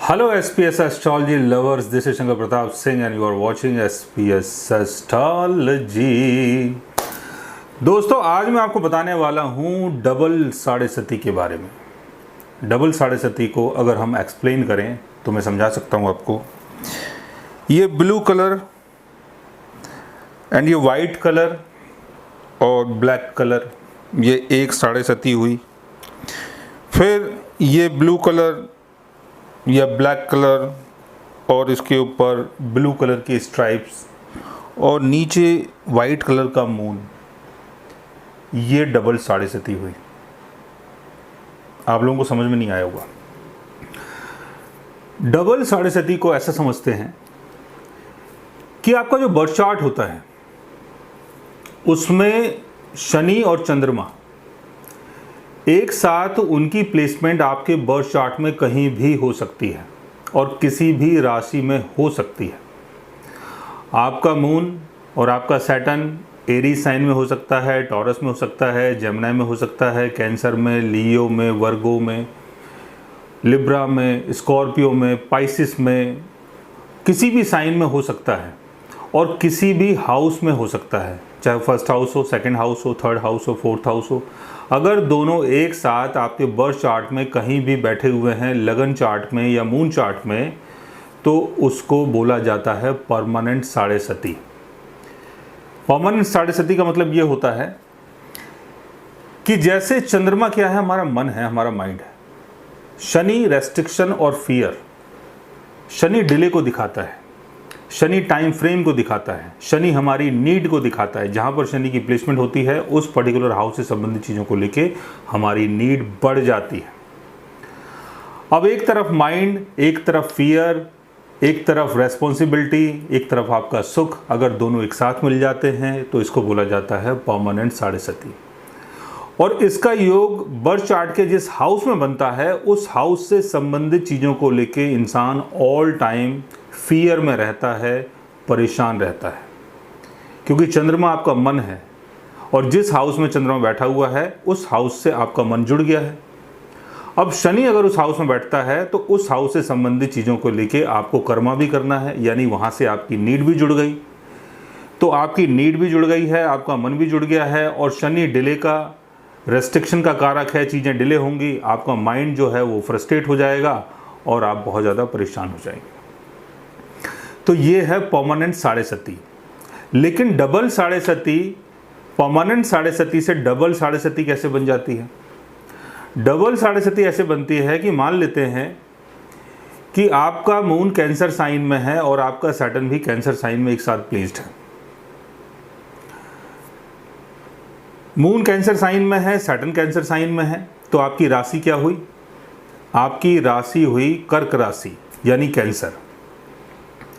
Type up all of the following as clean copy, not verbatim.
Hello SPS astrology lovers, this is Shankar Pratap Singh and you are watching SPS astrology। दोस्तों आज मैं आपको बताने वाला हूँ डबल साढ़े सती के बारे में। डबल साढ़े सती को अगर हम एक्सप्लेन करें तो मैं समझा सकता हूँ आपको। ये ब्लू कलर एंड ये वाइट कलर और ब्लैक कलर, ये एक साढ़े सती हुई। फिर ये ब्लू कलर या ब्लैक कलर और इसके ऊपर ब्लू कलर की स्ट्राइप्स और नीचे वाइट कलर का मून, ये डबल साढ़े सती हुई। आप लोगों को समझ में नहीं आया होगा। डबल साढ़े सती को ऐसा समझते हैं कि आपका जो बर्थ चार्ट होता है उसमें शनि और चंद्रमा एक साथ, उनकी प्लेसमेंट आपके बर्थ चार्ट में कहीं भी हो सकती है और किसी भी राशि में हो सकती है। आपका मून और आपका सैटर्न एरीज साइन में हो सकता है, टॉरस में हो सकता है, जेमिनी में हो सकता है, कैंसर में, लियो में, वर्गो में, लिब्रा में, स्कॉर्पियो में, पाइसिस में, किसी भी साइन में हो सकता है और किसी भी हाउस में हो सकता है, चाहे फर्स्ट हाउस हो, सेकंड हाउस हो, थर्ड हाउस हो, फोर्थ हाउस हो। अगर दोनों एक साथ आपके बर्थ चार्ट में कहीं भी बैठे हुए हैं, लगन चार्ट में या मून चार्ट में, तो उसको बोला जाता है परमानेंट साढ़े सती। परमानेंट साढ़े सती का मतलब ये होता है कि जैसे चंद्रमा क्या है, हमारा मन है, हमारा माइंड है। शनि रेस्ट्रिक्शन और फियर, शनि डिले को दिखाता है, शनि टाइम फ्रेम को दिखाता है, शनि हमारी नीड को दिखाता है। जहाँ पर शनि की प्लेसमेंट होती है उस पर्टिकुलर हाउस से संबंधित चीज़ों को लेके हमारी नीड बढ़ जाती है। अब एक तरफ माइंड, एक तरफ फियर, एक तरफ रेस्पॉन्सिबिलिटी, एक तरफ आपका सुख, अगर दोनों एक साथ मिल जाते हैं तो इसको बोला जाता है परमानेंट साढ़े सती। और इसका योग बर्थ चार्ट के जिस हाउस में बनता है उस हाउस से संबंधित चीज़ों को लेके इंसान ऑल टाइम फियर में रहता है, परेशान रहता है, क्योंकि चंद्रमा आपका मन है और जिस हाउस में चंद्रमा बैठा हुआ है उस हाउस से आपका मन जुड़ गया है। अब शनि अगर उस हाउस में बैठता है तो उस हाउस से संबंधित चीज़ों को लेके आपको कर्मा भी करना है, यानी वहाँ से आपकी नीड भी जुड़ गई। तो आपकी नीड भी जुड़ गई है, आपका मन भी जुड़ गया है और शनि डिले का, रेस्ट्रिक्शन का कारक है, चीज़ें डिले होंगी, आपका माइंड जो है वो फ्रस्ट्रेट हो जाएगा और आप बहुत ज़्यादा परेशान हो जाएंगे। तो ये है परमानेंट साढ़े सती। लेकिन डबल साढ़े सती, परमानेंट साढ़े सती से डबल साढ़े सती कैसे बन जाती है? डबल साढ़े सती ऐसे बनती है कि मान लेते हैं कि आपका मून कैंसर साइन में है और आपका सैटर्न भी कैंसर साइन में एक साथ प्लेस्ड है। मून कैंसर साइन में है, सैटर्न कैंसर साइन में है, तो आपकी राशि क्या हुई? आपकी राशि हुई कर्क राशि, यानी कैंसर,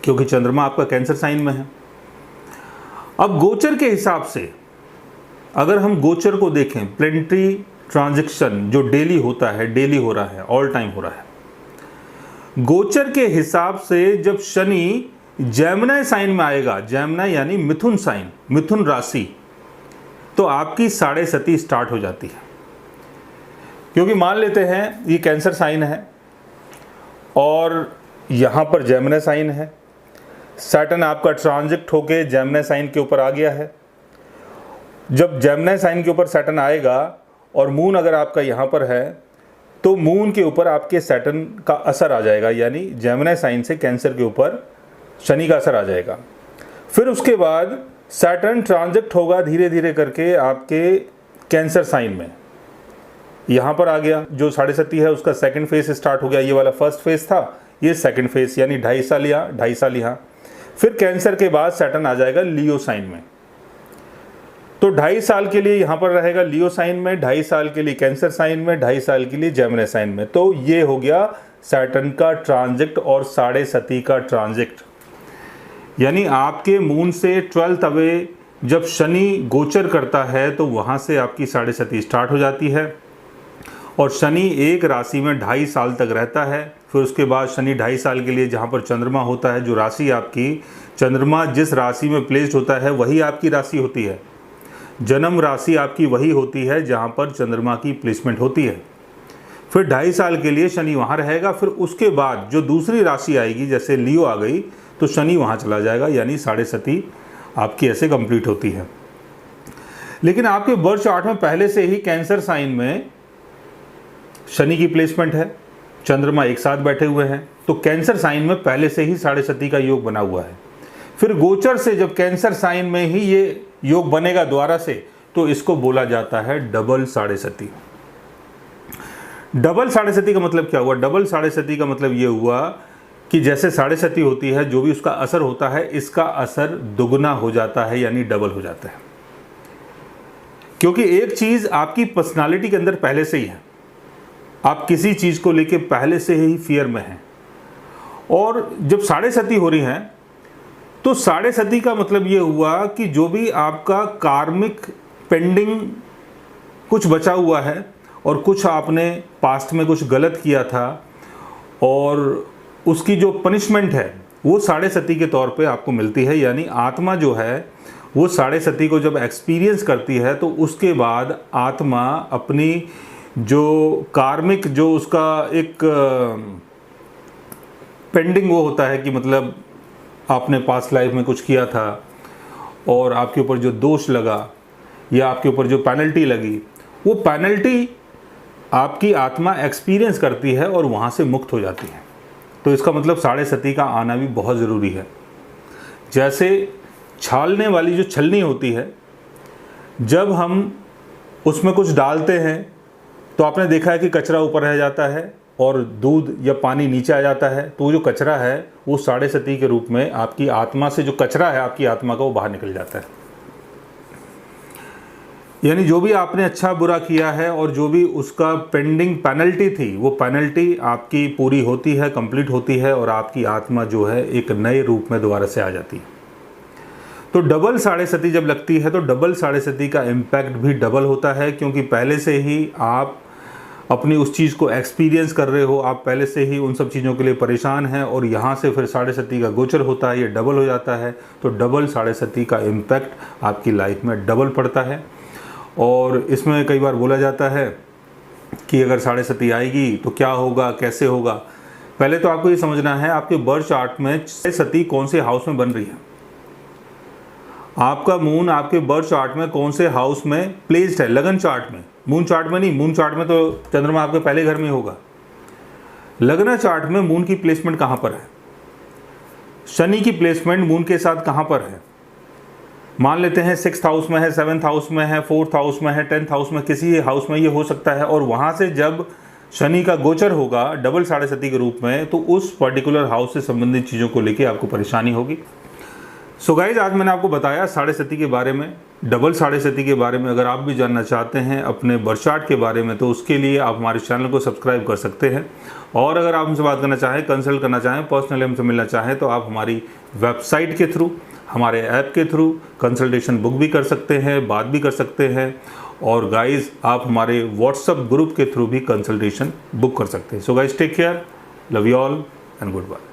क्योंकि चंद्रमा आपका कैंसर साइन में है। अब गोचर के हिसाब से अगर हम गोचर को देखें, प्लेनेटरी ट्रांजैक्शन जो डेली होता है, डेली हो रहा है, ऑल टाइम हो रहा है, गोचर के हिसाब से जब शनि जेमिनी साइन में आएगा, जेमिनी यानी मिथुन साइन, मिथुन राशि, तो आपकी साढ़े सती स्टार्ट हो जाती है। क्योंकि मान लेते हैं ये कैंसर साइन है और यहाँ पर जेमिनी साइन है, सैटर्न आपका ट्रांजिट होके जेमिनी साइन के ऊपर आ गया है। जब जेमिनी साइन के ऊपर सैटर्न आएगा और मून अगर आपका यहाँ पर है तो मून के ऊपर आपके सैटर्न का असर आ जाएगा, यानी जेमिनी साइन से कैंसर के ऊपर शनि का असर आ जाएगा। फिर उसके बाद सैटर्न ट्रांजिट होगा धीरे धीरे करके आपके कैंसर साइन में, यहाँ पर आ गया। जो साढ़े सती है उसका सेकंड फेज स्टार्ट हो गया। ये वाला फर्स्ट फेज था, ये सेकंड फेज, यानी 2.5 साल यहाँ, 2.5 साल यहाँ। फिर कैंसर के बाद सैटर्न आ जाएगा लियो साइन में, तो 2.5 साल के लिए यहाँ पर रहेगा लियो साइन में, 2.5 साल के लिए कैंसर साइन में, 2.5 साल के लिए जेमिनी साइन में। तो ये हो गया सैटर्न का ट्रांजिट और साढ़े सती का ट्रांजिट। यानी आपके मून से 12th अवे जब शनि गोचर करता है तो वहाँ से आपकी साढ़े सती स्टार्ट हो जाती है और शनि एक राशि में 2.5 साल तक रहता है। फिर उसके बाद शनि 2.5 साल के लिए जहाँ पर चंद्रमा होता है, जो राशि आपकी, चंद्रमा जिस राशि में प्लेस्ड होता है वही आपकी राशि होती है, जन्म राशि आपकी वही होती है जहाँ पर चंद्रमा की प्लेसमेंट होती है। फिर 2.5 साल के लिए शनि वहाँ रहेगा। फिर उसके बाद जो दूसरी राशि आएगी, जैसे लियो आ गई तो शनि वहाँ चला जाएगा, यानी साढ़े सती आपकी ऐसे कंप्लीट होती है। लेकिन आपके बर्थ चार्ट में पहले से ही कैंसर साइन में शनि की प्लेसमेंट है, चंद्रमा एक साथ बैठे हुए हैं, तो कैंसर साइन में पहले से ही साढ़े सती का योग बना हुआ है। फिर गोचर से जब कैंसर साइन में ही ये योग बनेगा द्वारा से, तो इसको बोला जाता है डबल साढ़े सती। डबल साढ़े सती का मतलब क्या हुआ? डबल साढ़े सती का मतलब ये हुआ कि जैसे साढ़े सती होती है, जो भी उसका असर होता है, इसका असर दुगना हो जाता है, यानी डबल हो जाता है। क्योंकि एक चीज़ आपकी पर्सनालिटी के अंदर पहले से ही है, आप किसी चीज़ को लेके पहले से ही फियर में हैं, और जब साढ़े सती हो रही हैं तो साढ़े सती का मतलब ये हुआ कि जो भी आपका कार्मिक पेंडिंग कुछ बचा हुआ है और कुछ आपने पास्ट में कुछ गलत किया था और उसकी जो पनिशमेंट है वो साढ़े सती के तौर पे आपको मिलती है। यानी आत्मा जो है वो साढ़े सती को जब एक्सपीरियंस करती है तो उसके बाद आत्मा अपनी जो कार्मिक जो उसका एक पेंडिंग वो होता है कि मतलब आपने पास्ट लाइफ में कुछ किया था और आपके ऊपर जो दोष लगा या आपके ऊपर जो पेनल्टी लगी, वो पेनल्टी आपकी आत्मा एक्सपीरियंस करती है और वहाँ से मुक्त हो जाती है। तो इसका मतलब साढ़े सती का आना भी बहुत ज़रूरी है। जैसे छालने वाली जो छलनी होती है, जब हम उसमें कुछ डालते हैं तो आपने देखा है कि कचरा ऊपर रह जाता है और दूध या पानी नीचे आ जाता है, तो जो कचरा है वो साढ़े सती के रूप में आपकी आत्मा से, जो कचरा है आपकी आत्मा का, वो बाहर निकल जाता है। यानी जो भी आपने अच्छा बुरा किया है और जो भी उसका पेंडिंग पेनल्टी थी, वो पेनल्टी आपकी पूरी होती है, कंप्लीट होती है, और आपकी आत्मा जो है एक नए रूप में दोबारा से आ जाती है। तो डबल साढ़े सती जब लगती है तो डबल साढ़े सती का इम्पैक्ट भी डबल होता है, क्योंकि पहले से ही आप अपनी उस चीज़ को एक्सपीरियंस कर रहे हो, आप पहले से ही उन सब चीज़ों के लिए परेशान हैं, और यहाँ से फिर साढ़े सती का गोचर होता है, ये डबल हो जाता है। तो डबल साढ़े सती का इम्पैक्ट आपकी लाइफ में डबल पड़ता है। और इसमें कई बार बोला जाता है कि अगर साढ़े सती आएगी तो क्या होगा, कैसे होगा। पहले तो आपको ये समझना है आपके बर्थ चार्ट में साढ़े सती कौन से हाउस में बन रही है, आपका मून आपके बर्थ चार्ट में कौन से हाउस में प्लेस्ड है। लगन चार्ट में, मून चार्ट में नहीं, मून चार्ट में तो चंद्रमा आपके पहले घर में होगा। लगन चार्ट में मून की प्लेसमेंट कहाँ पर है, शनि की प्लेसमेंट मून के साथ कहाँ पर है। मान लेते हैं 6th हाउस में है, 7th हाउस में है, 4th हाउस में है, 10th हाउस में, किसी हाउस में ये हो सकता है। और वहाँ से जब शनि का गोचर होगा डबल साढ़े सती के रूप में, तो उस पर्टिकुलर हाउस से संबंधित चीज़ों को लेके आपको परेशानी होगी। सो गाइज, आज मैंने आपको बताया साढ़े सती के बारे में, डबल साढ़े सती के बारे में। अगर आप भी जानना चाहते हैं अपने बर्थ चार्ट के बारे में, तो उसके लिए आप हमारे चैनल को सब्सक्राइब कर सकते हैं। और अगर आप हमसे बात करना चाहें, कंसल्ट करना चाहें, पर्सनली हमसे मिलना चाहें, तो आप हमारी वेबसाइट के थ्रू, हमारे ऐप के थ्रू कंसल्टेशन बुक भी कर सकते हैं, बात भी कर सकते हैं। और गाइज, आप हमारे व्हाट्सएप ग्रुप के थ्रू भी कंसल्टेशन बुक कर सकते हैं। So guys, take care, love you all and good bye.